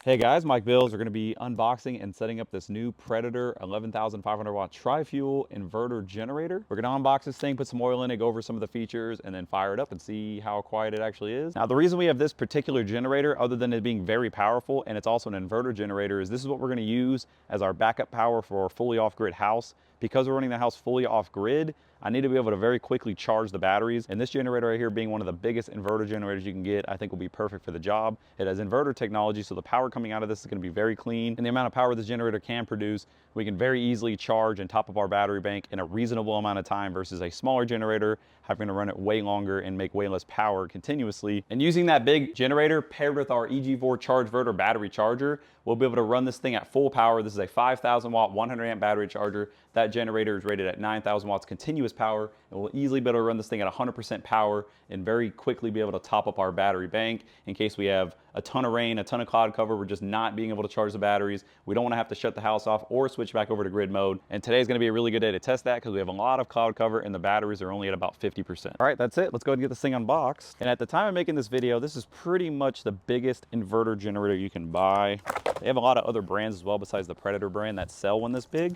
Hey guys, Mike Bills. We're going to be unboxing and setting up this new Predator 11,500 watt Tri Fuel Inverter Generator. We're going to unbox this thing, put some oil in it, go over some of the features, and then fire it up and see how quiet it actually is. Now, the reason we have this particular generator, other than it being very powerful and it's also an inverter generator, is this is what we're going to use as our backup power for our fully off-grid house. Because we're running the house fully off-grid, I need to be able to very quickly charge the batteries. And this generator right here, being one of the biggest inverter generators you can get, I think will be perfect for the job. It has inverter technology, so the power coming out of this is going to be very clean. And the amount of power this generator can produce, we can very easily charge and top up our battery bank in a reasonable amount of time versus a smaller generator having to run it way longer and make way less power continuously. And using that big generator paired with our EG4 ChargeVerter battery charger, we'll be able to run this thing at full power. This is a 5,000 watt, 100 amp battery charger. That generator is rated at 9,000 watts continuous power, and we'll easily be able to run this thing at 100% power and very quickly be able to top up our battery bank in case we have a ton of rain, a ton of cloud cover. We're just not being able to charge the batteries. We don't want to have to shut the house off or switch back over to grid mode. And today is going to be a really good day to test that because we have a lot of cloud cover and the batteries are only at about 50%. All right, that's it. Let's go ahead and get this thing unboxed. And at the time of making this video, this is pretty much the biggest inverter generator you can buy. They have a lot of other brands as well besides the Predator brand that sell one this big.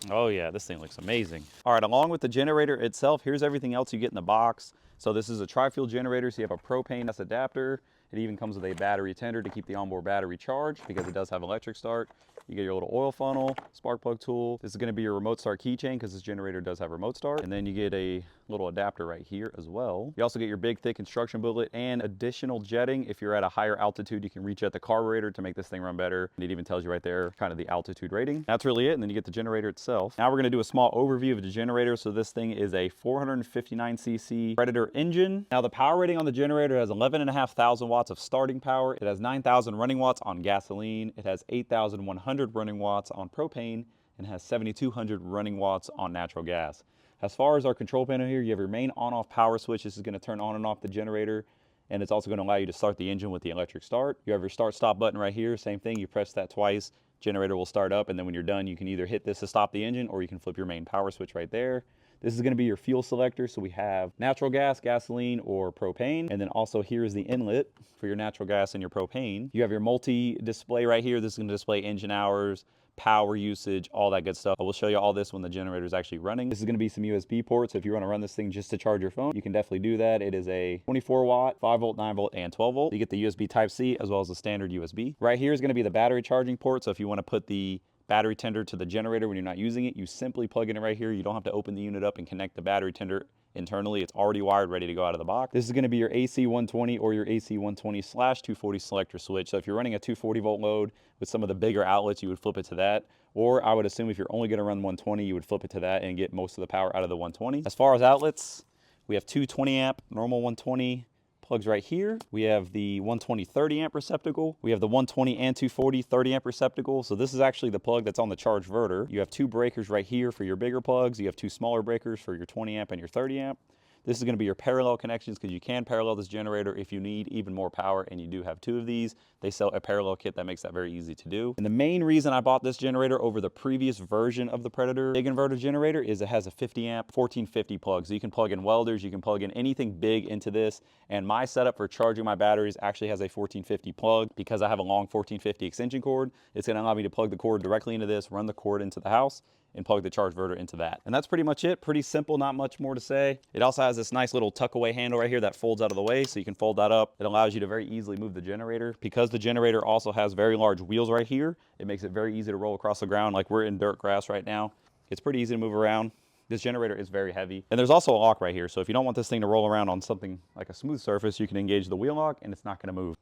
Oh yeah, this thing looks amazing. All right, along with the generator itself, here's everything else you get in the box. So this is a tri-fuel generator, so you have a propane S adapter. It even comes with a battery tender to keep the onboard battery charged because it does have electric start. You get your little oil funnel, spark plug tool. This is gonna be your remote start keychain because this generator does have remote start. And then you get a little adapter right here as well. You also get your big thick instruction booklet and additional jetting. If you're at a higher altitude, you can rejet the carburetor to make this thing run better. And it even tells you right there kind of the altitude rating. That's really it. And then you get the generator itself. Now we're gonna do a small overview of the generator. So this thing is a 459cc Predator engine. Now the power rating on the generator has 11,500 watts of starting power. It has 9,000 running watts on gasoline. It has 8,100 running watts on propane and has 7,200 running watts on natural gas. As far as our control panel here, you have your main on-off power switch. This is going to turn on and off the generator, and it's also going to allow you to start the engine with the electric start. You have your start-stop button right here. Same thing, you press that twice, generator will start up, and then when you're done, you can either hit this to stop the engine, or you can flip your main power switch right there. This is going to be your fuel selector, so we have natural gas, gasoline, or propane. And then also here's the inlet for your natural gas and your propane. You have your multi-display right here. This is going to display engine hours, power usage, all that good stuff. I will show you all this when the generator is actually running. This is going to be some USB ports. If you want to run this thing just to charge your phone, you can definitely do that. It is a 24 watt, 5 volt, 9 volt, and 12 volt. You get the USB Type-C as well as the standard USB. Right here is going to be the battery charging port. So if you want to put the battery tender to the generator when you're not using it, you simply plug it in right here. You don't have to open the unit up and connect the battery tender internally. It's already wired, ready to go out of the box. This is going to be your AC 120 or your AC 120/240 selector switch. So if you're running a 240 volt load with some of the bigger outlets, you would flip it to that. Or I would assume if you're only going to run 120, you would flip it to that and get most of the power out of the 120. As far as outlets, we have two 20 amp normal 120 plugs right here. We have the 120 30 amp receptacle. We have the 120 and 240 30 amp receptacle. So this is actually the plug that's on the ChargeVerter. You have two breakers right here for your bigger plugs. You have two smaller breakers for your 20 amp and your 30 amp. This is going to be your parallel connections because you can parallel this generator if you need even more power, and you do have two of these. They sell a parallel kit that makes that very easy to do. And the main reason I bought this generator over the previous version of the Predator big inverter generator is it has a 50 amp 1450 plug. So you can plug in welders, you can plug in anything big into this. And my setup for charging my batteries actually has a 1450 plug because I have a long 1450 extension cord. It's going to allow me to plug the cord directly into this, run the cord into the house, and plug the ChargeVerter into that. And that's pretty much it. Pretty simple, not much more to say. It also has this nice little tuck away handle right here that folds out of the way, so you can fold that up. It allows you to very easily move the generator. Because the generator also has very large wheels right here, it makes it very easy to roll across the ground. Like we're in dirt grass right now. It's pretty easy to move around. This generator is very heavy. And there's also a lock right here. So if you don't want this thing to roll around on something like a smooth surface, you can engage the wheel lock and it's not gonna move.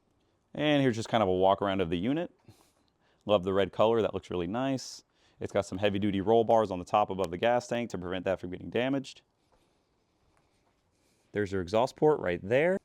And here's just kind of a walk around of the unit. Love the red color, that looks really nice. It's got some heavy duty roll bars on the top above the gas tank to prevent that from getting damaged. There's your exhaust port right there.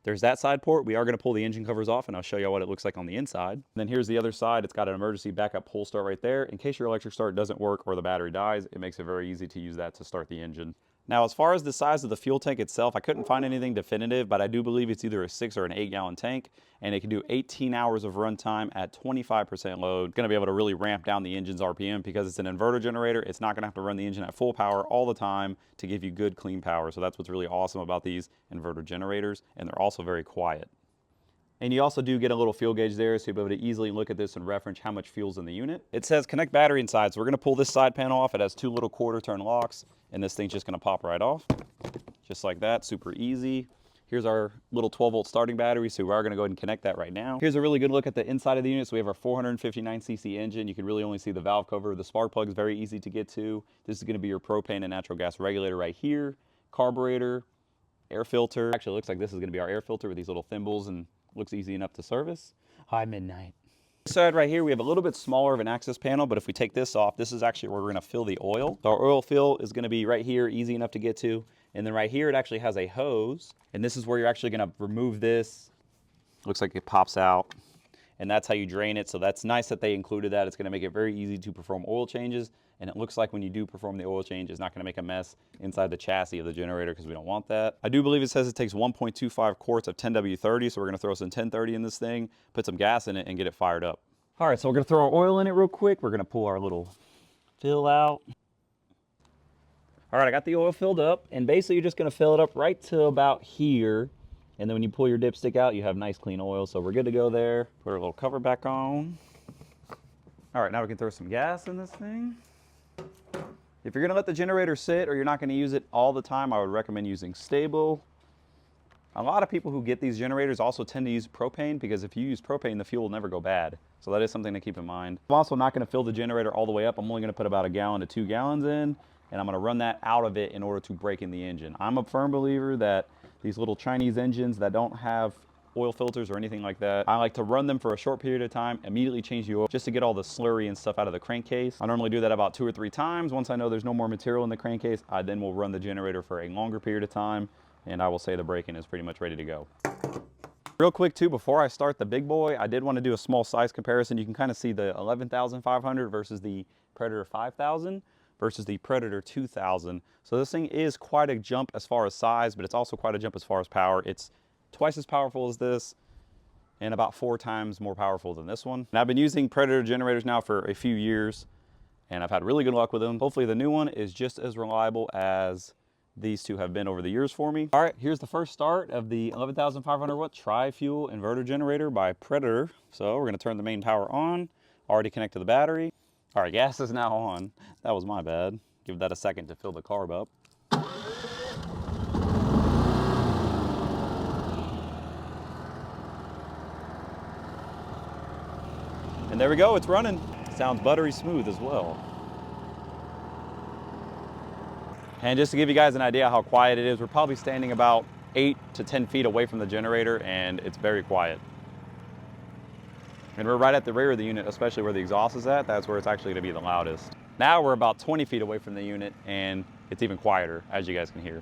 There's that side port. We are going to pull the engine covers off and I'll show you what it looks like on the inside. And then here's the other side. It's got an emergency backup pull start right there. In case your electric start doesn't work or the battery dies, it makes it very easy to use that to start the engine. Now, as far as the size of the fuel tank itself, I couldn't find anything definitive, but I do believe it's either a 6 or an 8-gallon tank, and it can do 18 hours of runtime at 25% load. It's gonna be able to really ramp down the engine's RPM because it's an inverter generator. It's not gonna have to run the engine at full power all the time to give you good, clean power. So that's what's really awesome about these inverter generators, and they're also very quiet. And you also do get a little fuel gauge there, so you'll be able to easily look at this and reference how much fuel's in the unit. It says connect battery inside, so we're gonna pull this side panel off. It has 2 little quarter turn locks, and this thing's just gonna pop right off. Just like that, super easy. Here's our little 12-volt starting battery, so we are gonna go ahead and connect that right now. Here's a really good look at the inside of the unit. So we have our 459cc engine. You can really only see the valve cover. The spark plug is very easy to get to. This is gonna be your propane and natural gas regulator right here. Carburetor, air filter. Actually, it looks like this is gonna be our air filter with these little thimbles, and looks easy enough to service. Hi, Midnight. This side right here, we have a little bit smaller of an access panel, but if we take this off, this is actually where we're gonna fill the oil. So our oil fill is gonna be right here, easy enough to get to. And then right here, it actually has a hose. And this is where you're actually gonna remove this. Looks like it pops out. And that's how you drain it. So that's nice that they included that. It's gonna make it very easy to perform oil changes. And it looks like when you do perform the oil change, it's not gonna make a mess inside the chassis of the generator because we don't want that. I do believe it says it takes 1.25 quarts of 10W30. So we're gonna throw some 1030 in this thing, put some gas in it, and get it fired up. All right, so we're gonna throw our oil in it real quick. We're gonna pull our little fill out. All right, I got the oil filled up, and basically you're just gonna fill it up right to about here. And then when you pull your dipstick out, you have nice clean oil. So we're good to go there. Put our little cover back on. All right, now we can throw some gas in this thing. If you're gonna let the generator sit or you're not gonna use it all the time, I would recommend using stable. A lot of people who get these generators also tend to use propane because if you use propane, the fuel will never go bad. So that is something to keep in mind. I'm also not gonna fill the generator all the way up. I'm only gonna put about 1 gallon to 2 gallons in, and I'm gonna run that out of it in order to break in the engine. I'm a firm believer that these little Chinese engines that don't have oil filters or anything like that, I like to run them for a short period of time, immediately change the oil just to get all the slurry and stuff out of the crankcase. I normally do that about 2 or 3 times. Once I know there's no more material in the crankcase, I then will run the generator for a longer period of time, and I will say the break-in is pretty much ready to go. Real quick too, before I start the big boy, I did want to do a small size comparison. You can kind of see the 11,500 versus the Predator 5000 versus the Predator 2000. So this thing is quite a jump as far as size, but it's also quite a jump as far as power. It's twice as powerful as this and about 4 times more powerful than this one. And I've been using Predator generators now for a few years, and I've had really good luck with them. Hopefully the new one is just as reliable as these two have been over the years for me. All right, here's the first start of the 11,500 watt Tri Fuel Inverter Generator by Predator. So we're gonna turn the main power on, already connect to the battery. All right, gas is now on. That was my bad. Give that a second to fill the carb up. And there we go, it's running. Sounds buttery smooth as well. And just to give you guys an idea how quiet it is, we're probably standing about 8 to 10 feet away from the generator, and it's very quiet. And we're right at the rear of the unit, especially where the exhaust is at. That's where it's actually gonna be the loudest. Now we're about 20 feet away from the unit, and it's even quieter, as you guys can hear.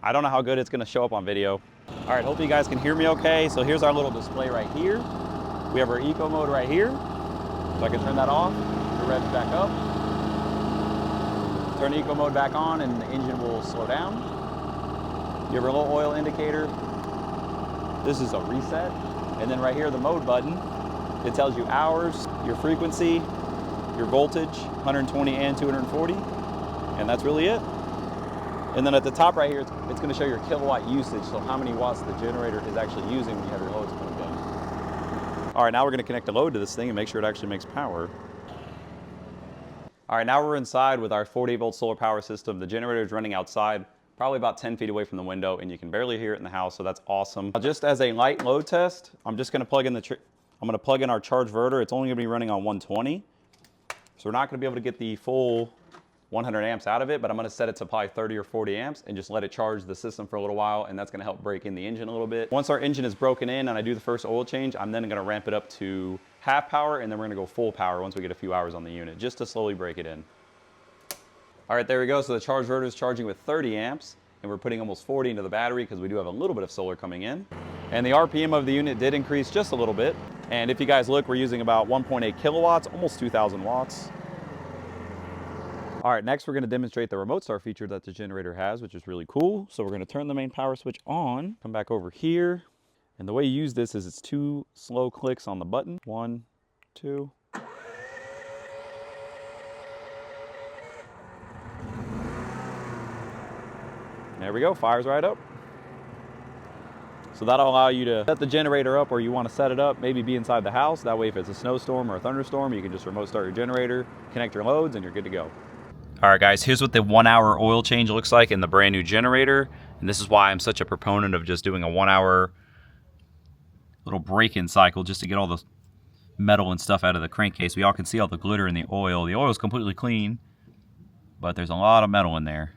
I don't know how good it's gonna show up on video. All right, hope you guys can hear me okay. So here's our little display right here. We have our eco mode right here. So I can turn that off, it revs back up. Turn eco mode back on and the engine will slow down. You have a little oil indicator. This is a reset. And then right here, the mode button, it tells you hours, your frequency, your voltage, 120 and 240. And that's really it. And then at the top right here, it's gonna show your kilowatt usage. So how many watts the generator is actually using when you have your loads plugged in. All right, now we're gonna connect a load to this thing and make sure it actually makes power. All right, now we're inside with our 48-volt solar power system. The generator is running outside, probably about 10 feet away from the window, and you can barely hear it in the house, so that's awesome. Just as a light load test, I'm just gonna plug in our charge inverter. It's only gonna be running on 120. So we're not gonna be able to get the full 100 amps out of it, but I'm gonna set it to probably 30 or 40 amps and just let it charge the system for a little while, and that's gonna help break in the engine a little bit. Once our engine is broken in and I do the first oil change, I'm then gonna ramp it up to half power, and then we're gonna go full power once we get a few hours on the unit, just to slowly break it in. All right, there we go. So the charge inverter is charging with 30 amps, and we're putting almost 40 into the battery because we do have a little bit of solar coming in. And the RPM of the unit did increase just a little bit. And if you guys look, we're using about 1.8 kilowatts, almost 2,000 watts. All right, next we're gonna demonstrate the remote start feature that the generator has, which is really cool. So we're gonna turn the main power switch on, come back over here. And the way you use this is it's 2 slow clicks on the button. 1, 2. There we go, fires right up. So that'll allow you to set the generator up where you want to set it up, maybe be inside the house. That way if it's a snowstorm or a thunderstorm, you can just remote start your generator, connect your loads, and you're good to go. All right, guys, here's what the 1 hour oil change looks like in the brand new generator. And this is why I'm such a proponent of just doing a 1 hour little break-in cycle just to get all the metal and stuff out of the crankcase. We all can see all the glitter in the oil. The oil is completely clean, but there's a lot of metal in there.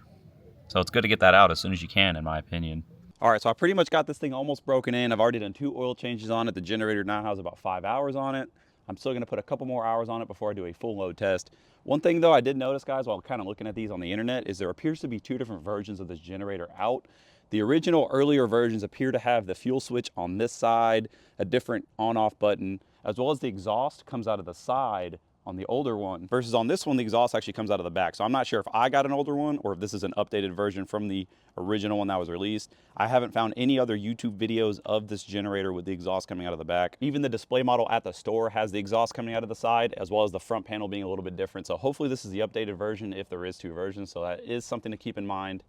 So it's good to get that out as soon as you can, in my opinion. All right, so I pretty much got this thing almost broken in. I've already done 2 oil changes on it. The generator now has about 5 hours on it. I'm still gonna put a couple more hours on it before I do a full load test. One thing though I did notice, guys, while kind of looking at these on the internet, is there appears to be 2 different versions of this generator out. The original earlier versions appear to have the fuel switch on this side, a different on-off button, as well as the exhaust comes out of the side on the older one, versus on this one, the exhaust actually comes out of the back. So I'm not sure if I got an older one or if this is an updated version from the original one that was released. I haven't found any other YouTube videos of this generator with the exhaust coming out of the back. Even the display model at the store has the exhaust coming out of the side, as well as the front panel being a little bit different. So hopefully this is the updated version if there is 2 versions. So that is something to keep in mind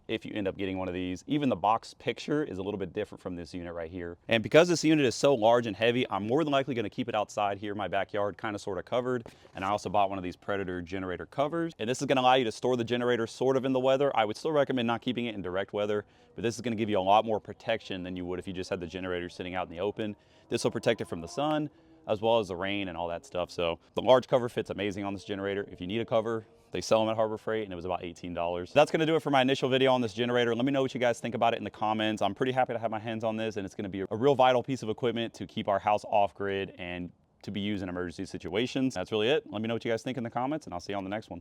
if you end up getting one of these. Even the box picture is a little bit different from this unit right here. And because this unit is so large and heavy, I'm more than likely gonna keep it outside here in my backyard, kind of sort of covered. And I also bought one of these Predator generator covers. And this is gonna allow you to store the generator sort of in the weather. I would still recommend not keeping it in direct weather, but this is gonna give you a lot more protection than you would if you just had the generator sitting out in the open. This will protect it from the sun, as well as the rain and all that stuff. So the large cover fits amazing on this generator. If you need a cover, they sell them at Harbor Freight and it was about $18. That's gonna do it for my initial video on this generator. Let me know what you guys think about it in the comments. I'm pretty happy to have my hands on this, and it's gonna be a real vital piece of equipment to keep our house off grid and to be used in emergency situations. That's really it. Let me know what you guys think in the comments, and I'll see you on the next one.